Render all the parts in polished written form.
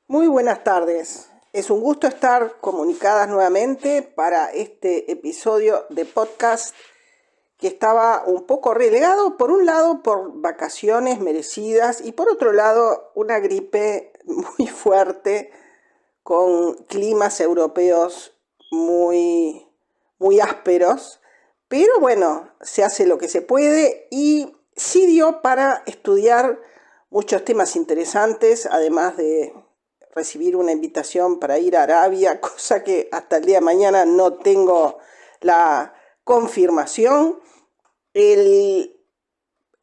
Muy buenas tardes. Es un gusto estar comunicadas nuevamente para este episodio de podcast que estaba un poco relegado, por un lado por vacaciones merecidas y por otro lado una gripe muy fuerte con climas europeos muy ásperos. Pero bueno, se hace lo que se puede y sí dio para estudiar muchos temas interesantes, además de recibir una invitación para ir a Arabia, cosa que hasta el día de mañana no tengo la confirmación. El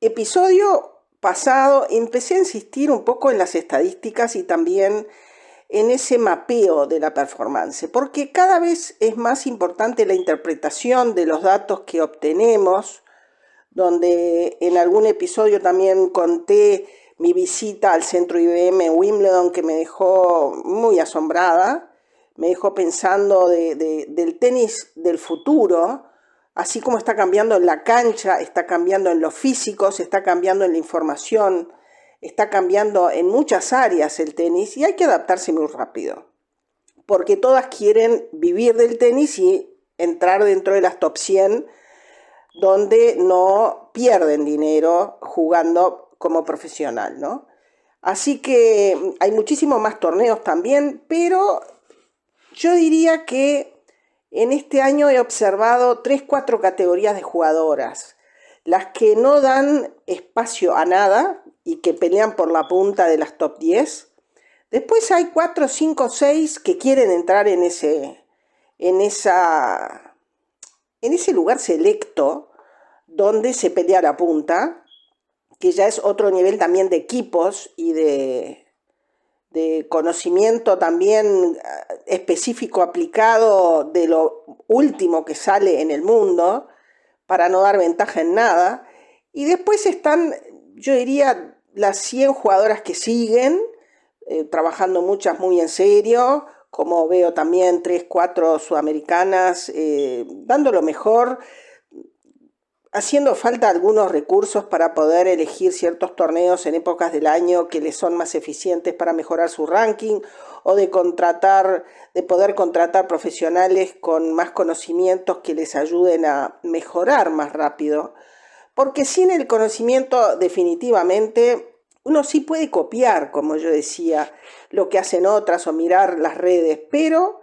episodio pasado empecé a insistir un poco en las estadísticas y también en ese mapeo de la performance, porque cada vez es más importante la interpretación de los datos que obtenemos, donde en algún episodio también conté mi visita al centro IBM en Wimbledon, que me dejó muy asombrada, me dejó pensando del tenis del futuro, así como está cambiando en la cancha, está cambiando en los físicos, está cambiando en la información, está cambiando en muchas áreas el tenis y hay que adaptarse muy rápido, porque todas quieren vivir del tenis y entrar dentro de las top 100, donde no pierden dinero jugando como profesional, ¿no? Así que hay muchísimos más torneos también, pero yo diría que en este año he observado 3-4 categorías de jugadoras, las que no dan espacio a nada y que pelean por la punta de las top 10. Después hay 4, 5, 6 que quieren entrar en ese lugar selecto donde se pelea la punta, que ya es otro nivel también de equipos y de conocimiento también específico aplicado de lo último que sale en el mundo, para no dar ventaja en nada. Y después están, yo diría, las 100 jugadoras que siguen, trabajando muchas muy en serio, como veo también 3, 4 sudamericanas dando lo mejor, haciendo falta algunos recursos para poder elegir ciertos torneos en épocas del año que les son más eficientes para mejorar su ranking, o de poder contratar profesionales con más conocimientos que les ayuden a mejorar más rápido. Porque sin el conocimiento definitivamente uno sí puede copiar, como yo decía, lo que hacen otras o mirar las redes, pero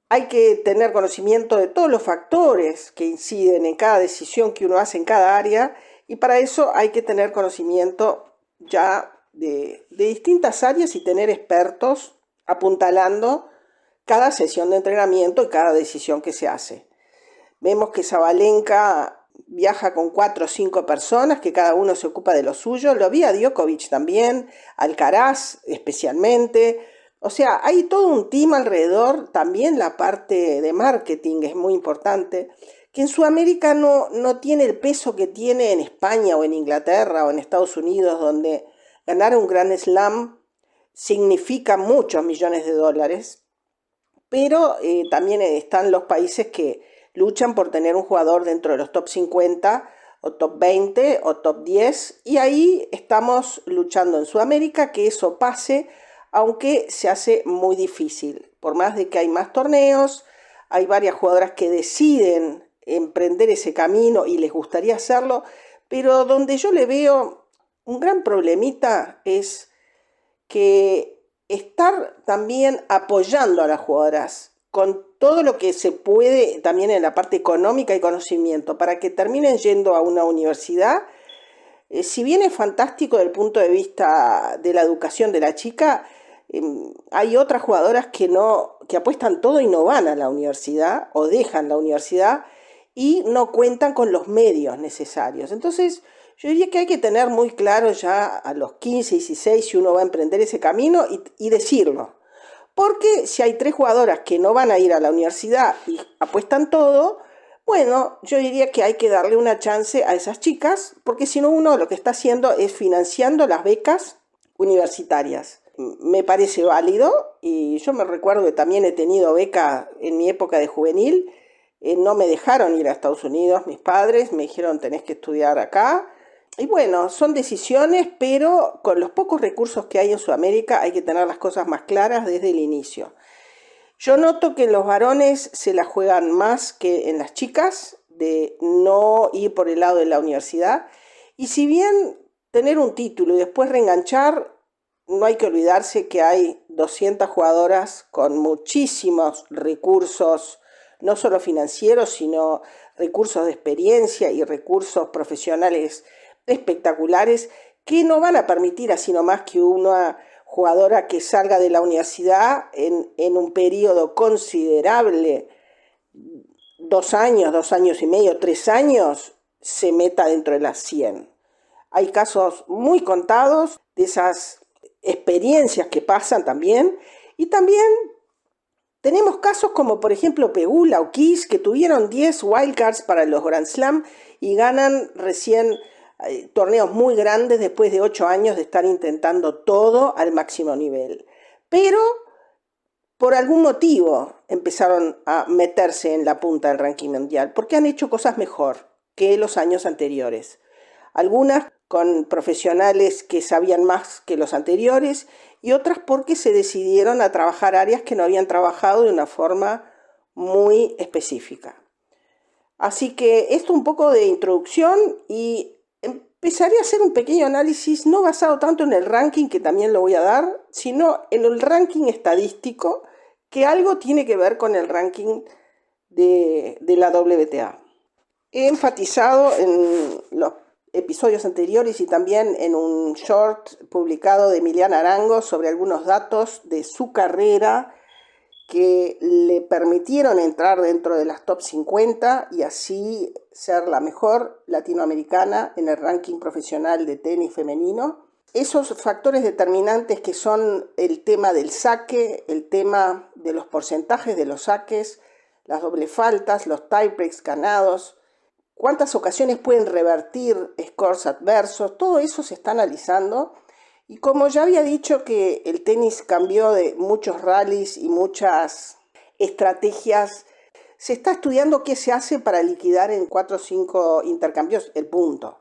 hay que tener conocimiento de todos los factores que inciden en cada decisión que uno hace en cada área, y para eso hay que tener conocimiento ya de distintas áreas y tener expertos apuntalando cada sesión de entrenamiento y cada decisión que se hace. Vemos que Sabalenka viaja con 4 o 5 personas, que cada uno se ocupa de lo suyo. Lo vi a Djokovic también, Alcaraz especialmente. O sea, hay todo un team alrededor. También la parte de marketing es muy importante, que en Sudamérica no tiene el peso que tiene en España o en Inglaterra o en Estados Unidos, donde ganar un Grand Slam significa muchos millones de dólares. Pero también están los países que luchan por tener un jugador dentro de los top 50 o top 20 o top 10, y ahí estamos luchando en Sudamérica que eso pase, aunque se hace muy difícil. Por más de que hay más torneos, hay varias jugadoras que deciden emprender ese camino y les gustaría hacerlo, pero donde yo le veo un gran problemita es que estar también apoyando a las jugadoras con todo lo que se puede también en la parte económica y conocimiento para que terminen yendo a una universidad. Si bien es fantástico desde el punto de vista de la educación de la chica, hay otras jugadoras que apuestan todo y no van a la universidad o dejan la universidad y no cuentan con los medios necesarios. Entonces Yo diría que hay que tener muy claro ya a los 15, 16 si uno va a emprender ese camino y decirlo. Porque si hay 3 jugadoras que no van a ir a la universidad y apuestan todo, bueno, yo diría que hay que darle una chance a esas chicas, porque si no uno lo que está haciendo es financiando las becas universitarias. Me parece válido y yo me recuerdo que también he tenido beca en mi época de juvenil. No me dejaron ir a Estados Unidos mis padres, me dijeron tenés que estudiar acá. Y bueno, son decisiones, pero con los pocos recursos que hay en Sudamérica hay que tener las cosas más claras desde el inicio. Yo noto que en los varones se la juegan más que en las chicas, de no ir por el lado de la universidad. Y si bien tener un título y después reenganchar, no hay que olvidarse que hay 200 jugadoras con muchísimos recursos, no solo financieros, sino recursos de experiencia y recursos profesionales espectaculares que no van a permitir así nomás que una jugadora que salga de la universidad en un periodo considerable, 2 años, 2 años y medio, 3 años, se meta dentro de las 100. Hay casos muy contados de esas experiencias que pasan también, y también tenemos casos como por ejemplo Pegula o Kiss, que tuvieron 10 wildcards para los Grand Slam y ganan recién torneos muy grandes después de 8 años de estar intentando todo al máximo nivel. Pero por algún motivo empezaron a meterse en la punta del ranking mundial, porque han hecho cosas mejor que los años anteriores. Algunas con profesionales que sabían más que los anteriores y otras porque se decidieron a trabajar áreas que no habían trabajado de una forma muy específica. Así que esto un poco de introducción y empezaré a hacer un pequeño análisis no basado tanto en el ranking, que también lo voy a dar, sino en el ranking estadístico, que algo tiene que ver con el ranking de la WTA. He enfatizado en los episodios anteriores y también en un short publicado de Emiliana Arango sobre algunos datos de su carrera que le permitieron entrar dentro de las top 50 y así ser la mejor latinoamericana en el ranking profesional de tenis femenino. Esos factores determinantes que son el tema del saque, el tema de los porcentajes de los saques, las doble faltas, los tiebreaks ganados, cuántas ocasiones pueden revertir scores adversos, todo eso se está analizando. Y como ya había dicho que el tenis cambió de muchos rallies y muchas estrategias, se está estudiando qué se hace para liquidar en 4 o 5 intercambios el punto.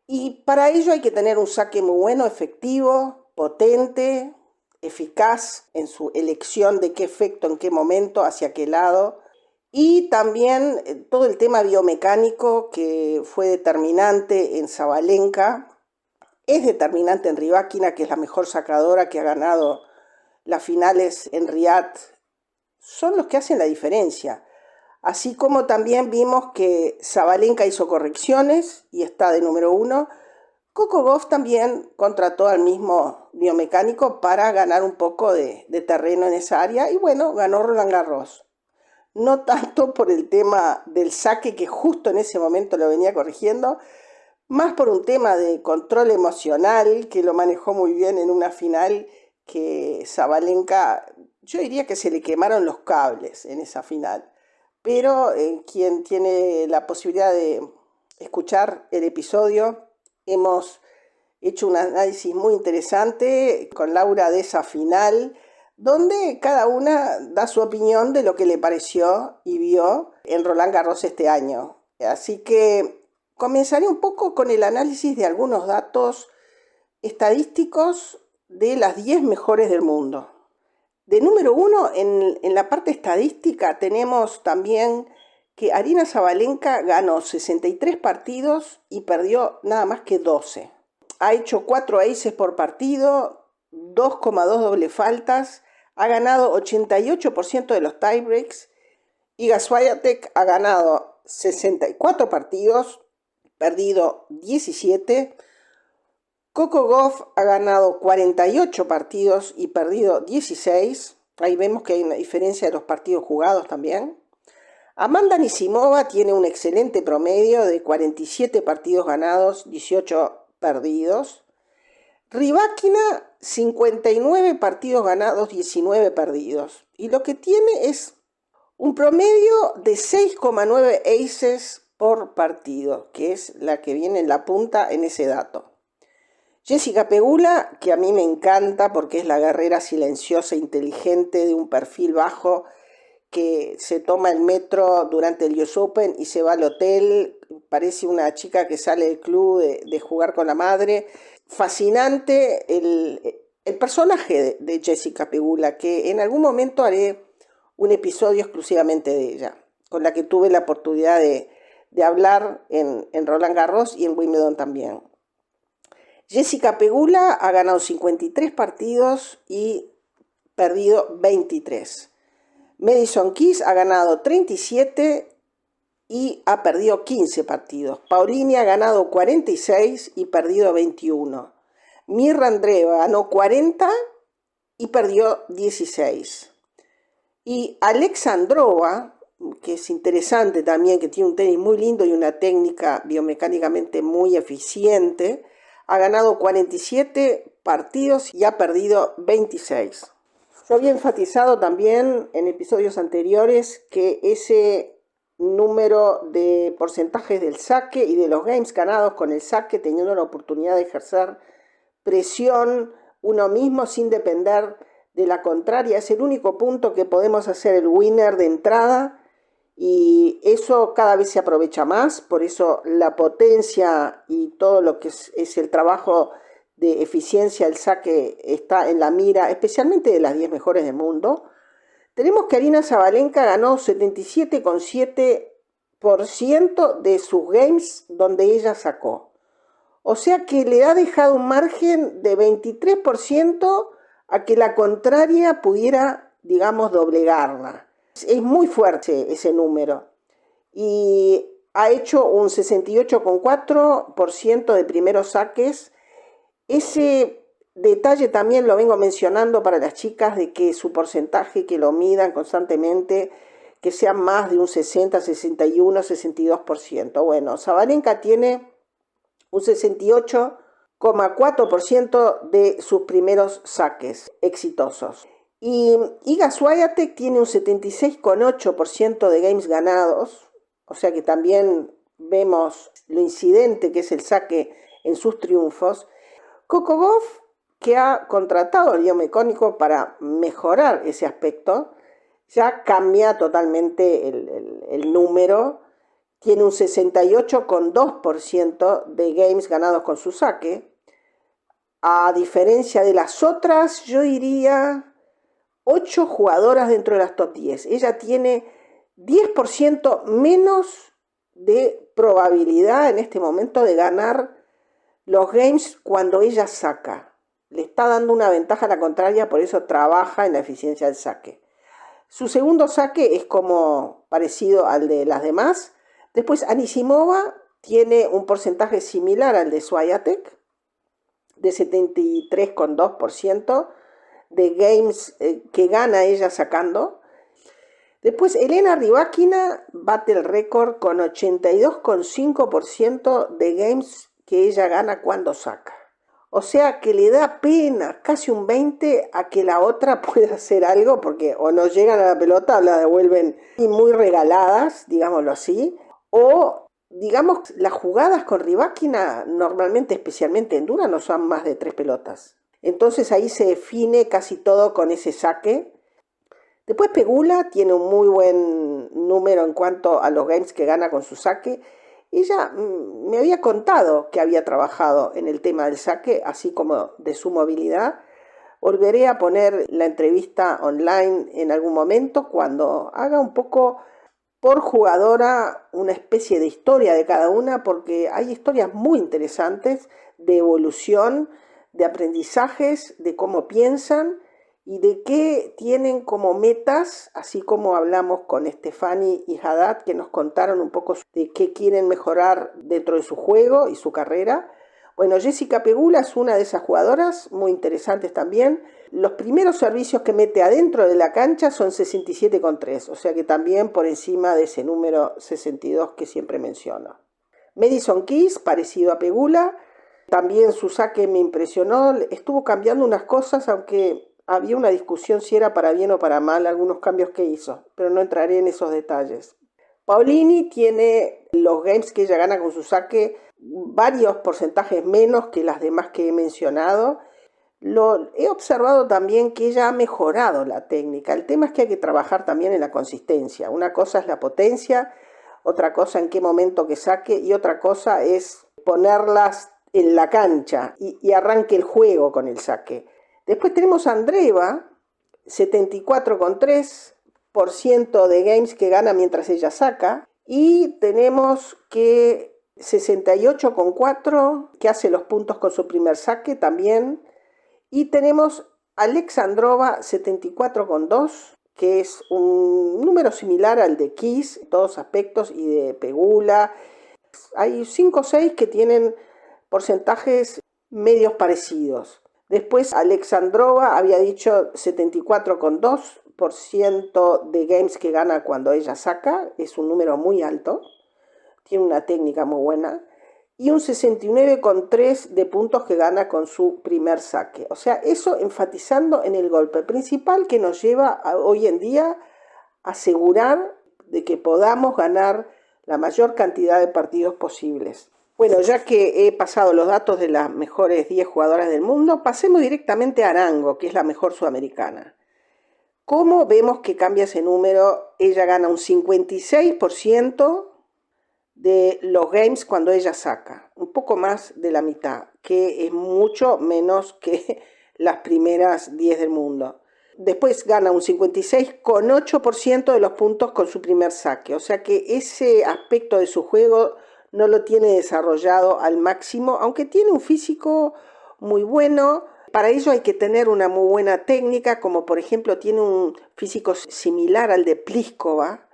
Y para ello hay que tener un saque muy bueno, efectivo, potente, eficaz en su elección de qué efecto, en qué momento, hacia qué lado. Y también todo el tema biomecánico que fue determinante en Sabalenka, es determinante en Rybakina, que es la mejor sacadora que ha ganado las finales en Riyadh. Son los que hacen la diferencia. Así como también vimos que Sabalenka hizo correcciones y está de número 1. Coco Gauff también contrató al mismo biomecánico para ganar un poco de terreno en esa área. Y bueno, ganó Roland Garros. No tanto por el tema del saque, que justo en ese momento lo venía corrigiendo, más por un tema de control emocional, que lo manejó muy bien en una final que Sabalenka, yo diría que se le quemaron los cables en esa final. Pero quien tiene la posibilidad de escuchar el episodio, hemos hecho un análisis muy interesante con Laura de esa final, donde cada una da su opinión de lo que le pareció y vio en Roland Garros este año. Así que comenzaré un poco con el análisis de algunos datos estadísticos de las 10 mejores del mundo. De número 1, en la parte estadística tenemos también que Aryna Sabalenka ganó 63 partidos y perdió nada más que 12. Ha hecho 4 aces por partido, 2,2 doble faltas, ha ganado 88% de los tiebreaks. Iga Swiatek ha ganado 64 partidos, perdido 17. Coco Gauff ha ganado 48 partidos y perdido 16. Ahí vemos que hay una diferencia de los partidos jugados también. Amanda Anisimova tiene un excelente promedio de 47 partidos ganados, 18 perdidos. Rybakina, 59 partidos ganados, 19 perdidos. Y lo que tiene es un promedio de 6,9 aces por partido, que es la que viene en la punta en ese dato. Jessica Pegula, que a mí me encanta porque es la guerrera silenciosa, inteligente, de un perfil bajo, que se toma el metro durante el US Open y se va al hotel. Parece una chica que sale del club de jugar con la madre. Fascinante el personaje de Jessica Pegula, que en algún momento haré un episodio exclusivamente de ella, con la que tuve la oportunidad de hablar en Roland Garros y en Wimbledon también. Jessica Pegula ha ganado 53 partidos y perdido 23. Madison Keys ha ganado 37 y ha perdido 15 partidos. Paulini ha ganado 46 y perdido 21. Mirra Andreeva ganó 40 y perdió 16. Y Alexandrova, que es interesante también, que tiene un tenis muy lindo y una técnica biomecánicamente muy eficiente, ha ganado 47 partidos y ha perdido 26. Yo había enfatizado también en episodios anteriores que ese número de porcentajes del saque y de los games ganados con el saque, teniendo la oportunidad de ejercer presión uno mismo sin depender de la contraria, es el único punto que podemos hacer el winner de entrada, y eso cada vez se aprovecha más. Por eso la potencia y todo lo que es el trabajo de eficiencia del saque está en la mira, especialmente de las 10 mejores del mundo. Tenemos que Aryna Sabalenka ganó 77,7% de sus games donde ella sacó. O sea que le ha dejado un margen de 23% a que la contraria pudiera, digamos, doblegarla. Es muy fuerte ese número. Y ha hecho un 68,4% de primeros saques. Ese detalle también lo vengo mencionando para las chicas, de que su porcentaje, que lo midan constantemente, que sea más de un 60, 61, 62%. Bueno, Sabalenka tiene un 68,4% de sus primeros saques exitosos. Y Iga Swiatek tiene un 76,8% de games ganados, o sea que también vemos lo incidente que es el saque en sus triunfos. Coco Gauff, que ha contratado al biomecánico para mejorar ese aspecto, ya cambia totalmente el número. Tiene un 68,2% de games ganados con su saque. A diferencia de las otras, yo diría 8 jugadoras dentro de las top 10. Ella tiene 10% menos de probabilidad en este momento de ganar los games cuando ella saca. Le está dando una ventaja a la contraria, por eso trabaja en la eficiencia del saque. Su segundo saque es como parecido al de las demás. Después Anisimova tiene un porcentaje similar al de Swiatek, de 73,2% de games que gana ella sacando. Después Elena Rybakina bate el récord con 82,5% de games que ella gana cuando saca. O sea que le da pena, casi un 20%, a que la otra pueda hacer algo, porque o no llegan a la pelota o la devuelven muy regaladas, digámoslo así, o digamos las jugadas con Rybakina normalmente, especialmente en dura, no son más de 3 pelotas. Entonces ahí se define casi todo con ese saque. Después Pegula tiene un muy buen número en cuanto a los games que gana con su saque. Ella me había contado que había trabajado en el tema del saque, así como de su movilidad. Volveré a poner la entrevista online en algún momento, cuando haga un poco por jugadora una especie de historia de cada una, porque hay historias muy interesantes de evolución, de aprendizajes, de cómo piensan y de qué tienen como metas, así como hablamos con Stefani y Haddad, que nos contaron un poco de qué quieren mejorar dentro de su juego y su carrera. Bueno, Jessica Pegula es una de esas jugadoras muy interesantes también. Los primeros servicios que mete adentro de la cancha son 67,3, o sea que también por encima de ese número 62 que siempre menciono. Madison Keys, parecido a Pegula, también su saque me impresionó, estuvo cambiando unas cosas, aunque había una discusión si era para bien o para mal algunos cambios que hizo, pero no entraré en esos detalles. Paolini tiene los games que ella gana con su saque varios porcentajes menos que las demás que he mencionado. He observado también que ella ha mejorado la técnica. El tema es que hay que trabajar también en la consistencia. Una cosa es la potencia, otra cosa en qué momento que saque y otra cosa es ponerlas en la cancha y arranque el juego con el saque. Después tenemos a Andreeva, 74,3% de games que gana mientras ella saca. Y tenemos que 68,4% que hace los puntos con su primer saque también. Y tenemos Alexandrova, 74,2%, que es un número similar al de Keys en todos aspectos y de Pegula. Hay 5 o 6 que tienen porcentajes medios parecidos. Después Alexandrova había dicho 74,2% de games que gana cuando ella saca, es un número muy alto, tiene una técnica muy buena, y un 69,3% de puntos que gana con su primer saque. O sea, eso enfatizando en el golpe principal que nos lleva hoy en día a asegurar de que podamos ganar la mayor cantidad de partidos posibles. Bueno, ya que he pasado los datos de las mejores 10 jugadoras del mundo, pasemos directamente a Arango, que es la mejor sudamericana. ¿Cómo vemos que cambia ese número? Ella gana un 56% de los games cuando ella saca, un poco más de la mitad, que es mucho menos que las primeras 10 del mundo. Después gana un 56,8% de los puntos con su primer saque, o sea que ese aspecto de su juego no lo tiene desarrollado al máximo, aunque tiene un físico muy bueno. Para ello hay que tener una muy buena técnica, como por ejemplo tiene un físico similar al de Pliskova,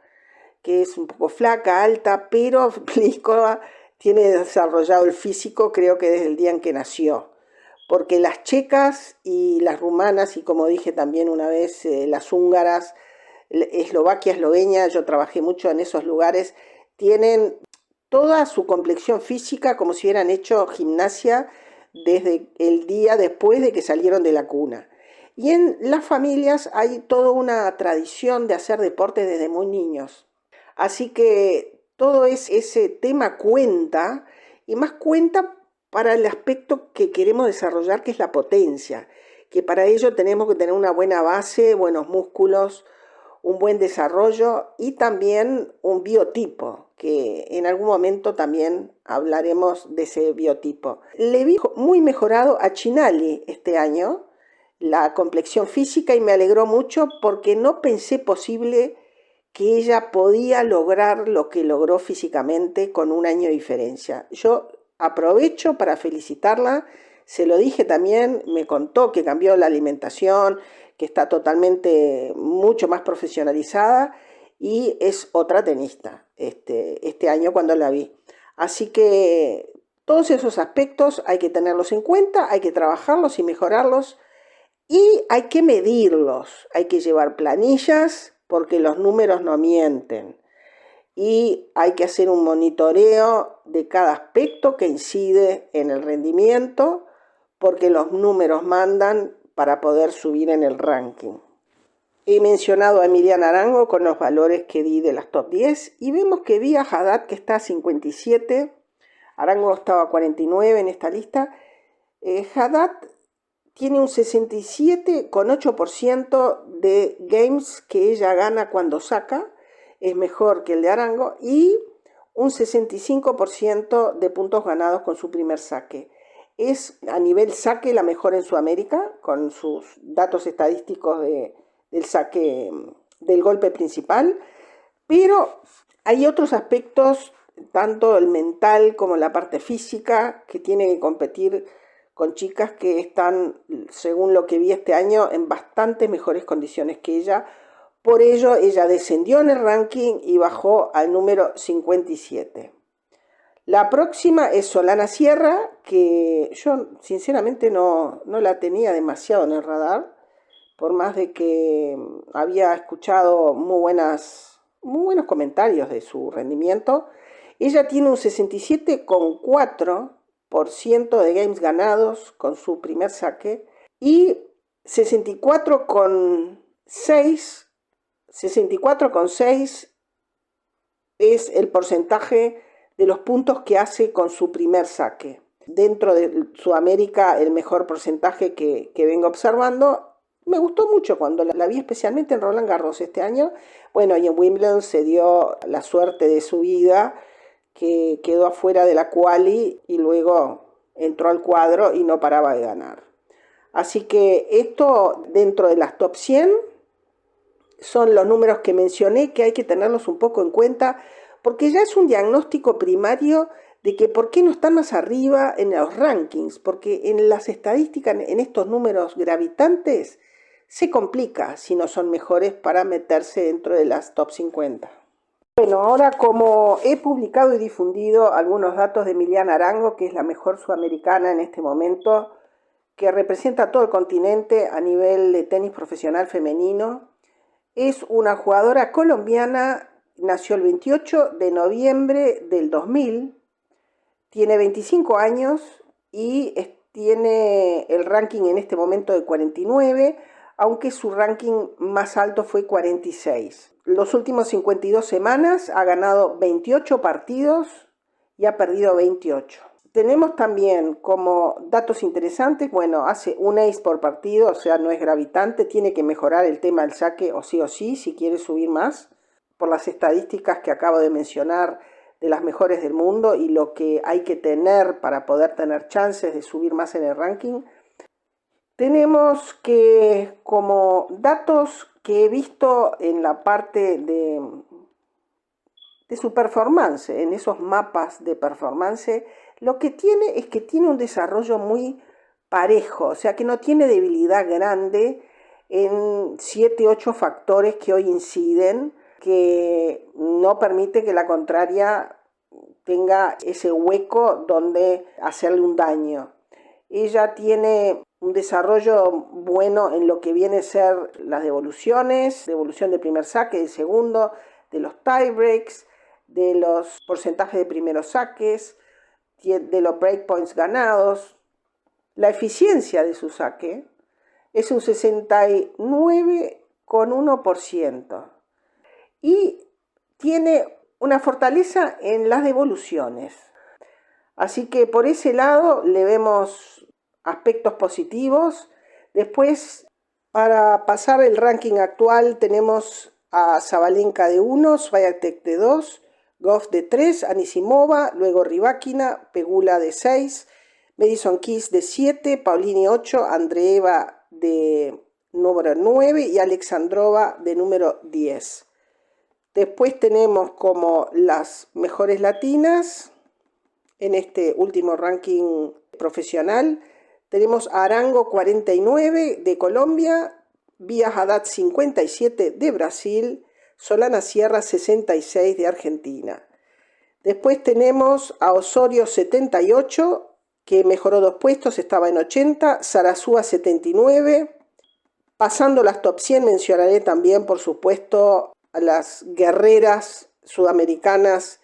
que es un poco flaca, alta, pero Pliskova tiene desarrollado el físico creo que desde el día en que nació. Porque las checas y las rumanas, y como dije también una vez, las húngaras, Eslovaquia, Eslovenia, yo trabajé mucho en esos lugares, tienen toda su complexión física como si hubieran hecho gimnasia desde el día después de que salieron de la cuna. Y en las familias hay toda una tradición de hacer deporte desde muy niños. Así que todo ese tema cuenta, y más cuenta para el aspecto que queremos desarrollar, que es la potencia, que para ello tenemos que tener una buena base, buenos músculos, un buen desarrollo y también un biotipo, que en algún momento también hablaremos de ese biotipo. Le vi muy mejorado a Chinali este año, la complexión física, y me alegró mucho porque no pensé posible que ella podía lograr lo que logró físicamente con un año de diferencia. Yo aprovecho para felicitarla, se lo dije también, me contó que cambió la alimentación, que está totalmente mucho más profesionalizada y es otra tenista este año cuando la vi. Así que todos esos aspectos hay que tenerlos en cuenta, hay que trabajarlos y mejorarlos y hay que medirlos, hay que llevar planillas porque los números no mienten y hay que hacer un monitoreo de cada aspecto que incide en el rendimiento porque los números mandan para poder subir en el ranking. He mencionado a Emiliana Arango con los valores que di de las top 10 y vemos que vi a Haddad que está a 57, Arango estaba a 49 en esta lista. Haddad tiene un 67,8% de games que ella gana cuando saca, es mejor que el de Arango, y un 65% de puntos ganados con su primer saque. Es a nivel saque la mejor en Sudamérica, con sus datos estadísticos del saque, del golpe principal, pero hay otros aspectos, tanto el mental como la parte física, que tiene que competir con chicas que están, según lo que vi este año, en bastante mejores condiciones que ella. Por ello, ella descendió en el ranking y bajó al número 57. La próxima es Solana Sierra, que yo sinceramente no la tenía demasiado en el radar, por más de que había escuchado muy buenos comentarios de su rendimiento. Ella tiene un 67,4% de games ganados con su primer saque y 64,6 es el porcentaje de los puntos que hace con su primer saque. Dentro de Sudamérica, el mejor porcentaje que vengo observando. Me gustó mucho cuando la vi, especialmente en Roland Garros este año. Bueno, y en Wimbledon se dio la suerte de su vida, que quedó afuera de la quali y luego entró al cuadro y no paraba de ganar. Así que esto, dentro de las top 100, son los números que mencioné, que hay que tenerlos un poco en cuenta, porque ya es un diagnóstico primario de que por qué no están más arriba en los rankings, porque en las estadísticas, en estos números gravitantes, se complica si no son mejores para meterse dentro de las top 50. Bueno, ahora como he publicado y difundido algunos datos de Emiliana Arango, que es la mejor sudamericana en este momento, que representa a todo el continente a nivel de tenis profesional femenino, es una jugadora colombiana, nació el 28 de noviembre del 2000, tiene 25 años y tiene el ranking en este momento de 49, aunque su ranking más alto fue 46. Los últimos 52 semanas ha ganado 28 partidos y ha perdido 28. Tenemos también como datos interesantes, bueno, hace un ace por partido, o sea, no es gravitante, tiene que mejorar el tema del saque o sí, si quiere subir más, por las estadísticas que acabo de mencionar de las mejores del mundo y lo que hay que tener para poder tener chances de subir más en el ranking. Tenemos que, como datos que he visto en la parte de su performance, en esos mapas de performance, lo que tiene es que tiene un desarrollo muy parejo, o sea que no tiene debilidad grande en 7-8 factores que hoy inciden, que no permite que la contraria tenga ese hueco donde hacerle un daño. Ella tiene un desarrollo bueno en lo que viene a ser las devoluciones, devolución de primer saque, de segundo, de los tiebreaks, de los porcentajes de primeros saques, de los breakpoints ganados. La eficiencia de su saque es un 69,1% y tiene una fortaleza en las devoluciones. Así que por ese lado le vemos aspectos positivos. Después, para pasar el ranking actual, tenemos a Sabalenka de 1, Swiatek de 2, Gauff de 3, Anisimova, luego Rybakina, Pegula de 6, Madison Keys de 7, Paulini 8, Andreeva de número 9 y Alexandrova de número 10. Después tenemos como las mejores latinas en este último ranking profesional. Tenemos a Arango 49 de Colombia, Bia Haddad 57 de Brasil, Solana Sierra 66 de Argentina. Después tenemos a Osorio 78, que mejoró 2 puestos, estaba en 80, Sarasúa 79. Pasando las top 100 mencionaré también, por supuesto, a las guerreras sudamericanas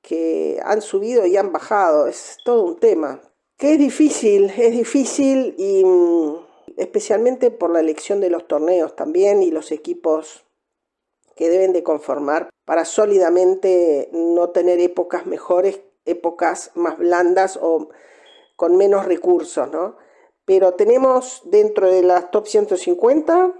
que han subido y han bajado. Es todo un tema, que es difícil y especialmente por la elección de los torneos también y los equipos que deben de conformar para sólidamente no tener épocas mejores, épocas más blandas o con menos recursos, ¿no? Pero tenemos dentro de las top 150,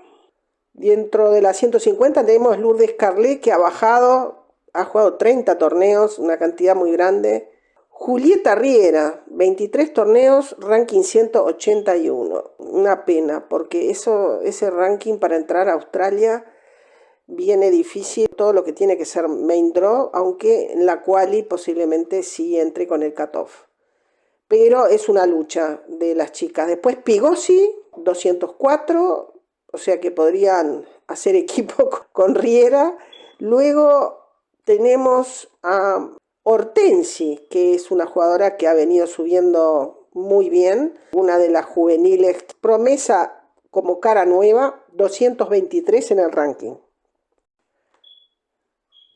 dentro de las 150 tenemos Lourdes Carlet, que ha jugado 30 torneos, una cantidad muy grande. Julieta Riera, 23 torneos, ranking 181. Una pena, porque ese ranking para entrar a Australia viene difícil, todo lo que tiene que ser main draw, aunque en la quali posiblemente sí entre con el cutoff. Pero es una lucha de las chicas. Después Pigossi, 204, o sea que podrían hacer equipo con Riera. Luego tenemos a Hortensi, que es una jugadora que ha venido subiendo muy bien, una de las juveniles, promesa como cara nueva, 223 en el ranking.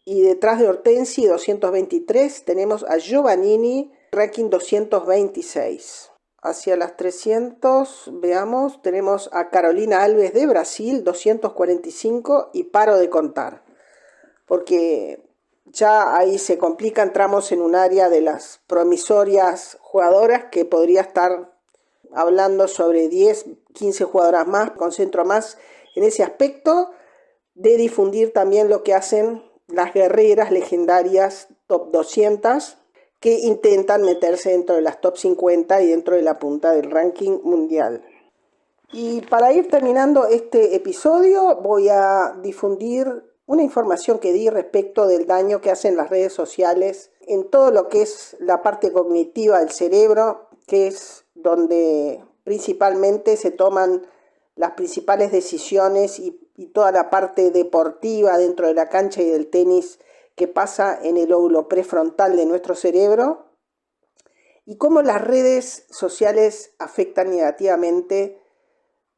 Y detrás de Hortensi, 223, tenemos a Giovannini, ranking 226. Hacia las 300, veamos, tenemos a Carolina Alves de Brasil, 245, y paro de contar. Porque ya ahí se complica, entramos en un área de las promisorias jugadoras que podría estar hablando sobre 10, 15 jugadoras más, concentro más en ese aspecto de difundir también lo que hacen las guerreras legendarias top 200 que intentan meterse dentro de las top 50 y dentro de la punta del ranking mundial. Y para ir terminando este episodio voy a difundir una información que di respecto del daño que hacen las redes sociales en todo lo que es la parte cognitiva del cerebro, que es donde principalmente se toman las principales decisiones y toda la parte deportiva dentro de la cancha y del tenis que pasa en el lóbulo prefrontal de nuestro cerebro, y cómo las redes sociales afectan negativamente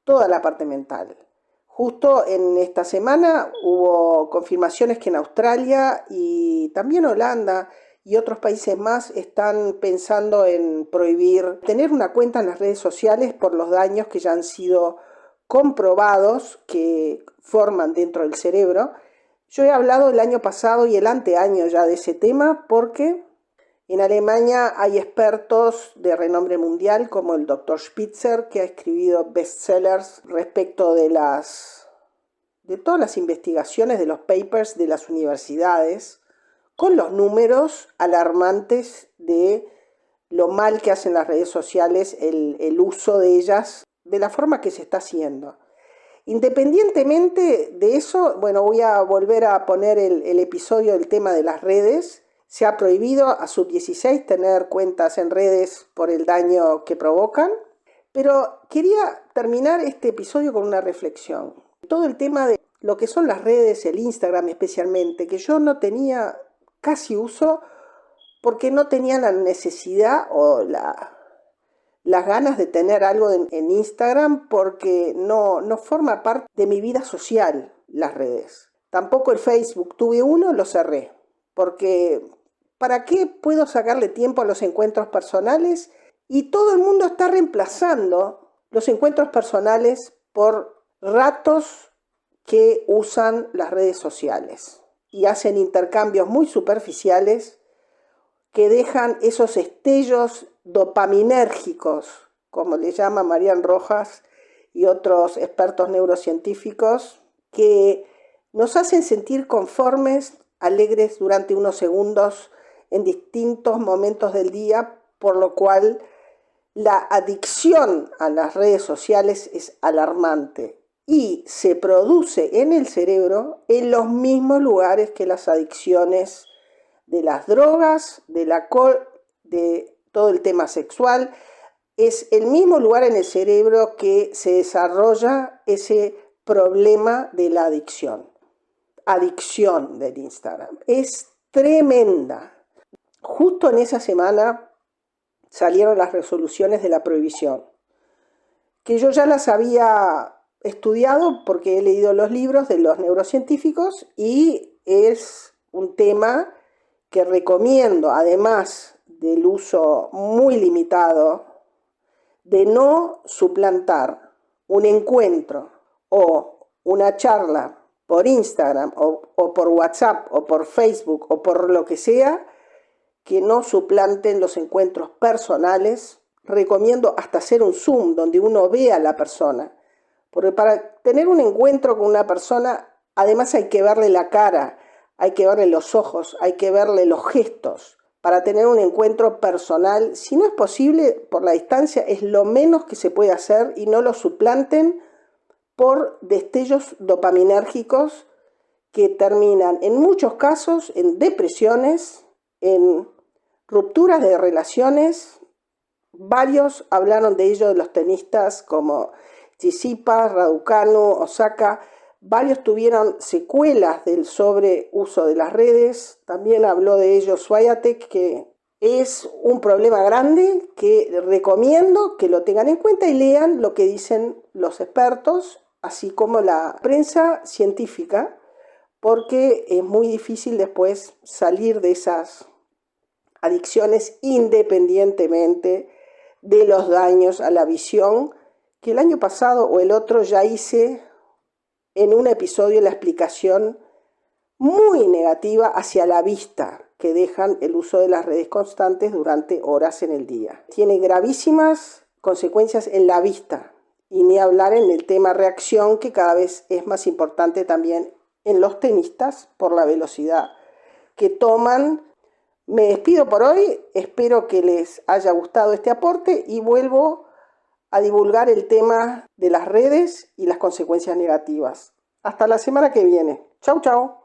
toda la parte mental. Justo en esta semana hubo confirmaciones que en Australia y también Holanda y otros países más están pensando en prohibir tener una cuenta en las redes sociales por los daños que ya han sido comprobados que forman dentro del cerebro. Yo he hablado el año pasado y el anteaño ya de ese tema porque en Alemania hay expertos de renombre mundial como el Dr. Spitzer, que ha escrito bestsellers respecto de todas las investigaciones de los papers de las universidades, con los números alarmantes de lo mal que hacen las redes sociales, el uso de ellas, de la forma que se está haciendo. Independientemente de eso, bueno, voy a volver a poner el episodio del tema de las redes. Se ha prohibido a sub-16 tener cuentas en redes por el daño que provocan, pero quería terminar este episodio con una reflexión. Todo el tema de lo que son las redes, el Instagram especialmente, que yo no tenía casi uso porque no tenía la necesidad o las ganas de tener algo en Instagram porque no forma parte de mi vida social las redes. Tampoco el Facebook, tuve uno, lo cerré, porque ¿para qué puedo sacarle tiempo a los encuentros personales? Y todo el mundo está reemplazando los encuentros personales por ratos que usan las redes sociales y hacen intercambios muy superficiales que dejan esos destellos dopaminérgicos, como le llama Marian Rojas y otros expertos neurocientíficos, que nos hacen sentir conformes, alegres durante unos segundos en distintos momentos del día, por lo cual la adicción a las redes sociales es alarmante y se produce en el cerebro en los mismos lugares que las adicciones de las drogas, del alcohol, de todo el tema sexual. Es el mismo lugar en el cerebro que se desarrolla ese problema de la adicción. Adicción del Instagram. Es tremenda. Justo en esa semana salieron las resoluciones de la prohibición, que yo ya las había estudiado porque he leído los libros de los neurocientíficos y es un tema que recomiendo, además del uso muy limitado, de no suplantar un encuentro o una charla por Instagram o por WhatsApp o por Facebook o por lo que sea, que no suplanten los encuentros personales. Recomiendo hasta hacer un Zoom donde uno vea a la persona, porque para tener un encuentro con una persona, además hay que verle la cara, hay que verle los ojos, hay que verle los gestos. Para tener un encuentro personal, si no es posible por la distancia, es lo menos que se puede hacer y no lo suplanten por destellos dopaminérgicos que terminan en muchos casos en depresiones, en rupturas de relaciones. Varios hablaron de ello de los tenistas como Tsitsipas, Raducanu, Osaka, Varios tuvieron secuelas del sobreuso de las redes. También habló de ello Swiatek, que es un problema grande que recomiendo que lo tengan en cuenta y lean lo que dicen los expertos, así como la prensa científica, porque es muy difícil después salir de esas adicciones independientemente de los daños a la visión, que el año pasado o el otro ya hice en un episodio la explicación muy negativa hacia la vista que dejan el uso de las redes constantes durante horas en el día. Tiene gravísimas consecuencias en la vista, y ni hablar en el tema reacción, que cada vez es más importante también en los tenistas por la velocidad que toman. Me despido por hoy, espero que les haya gustado este aporte y vuelvo a divulgar el tema de las redes y las consecuencias negativas. Hasta la semana que viene. Chau, chau.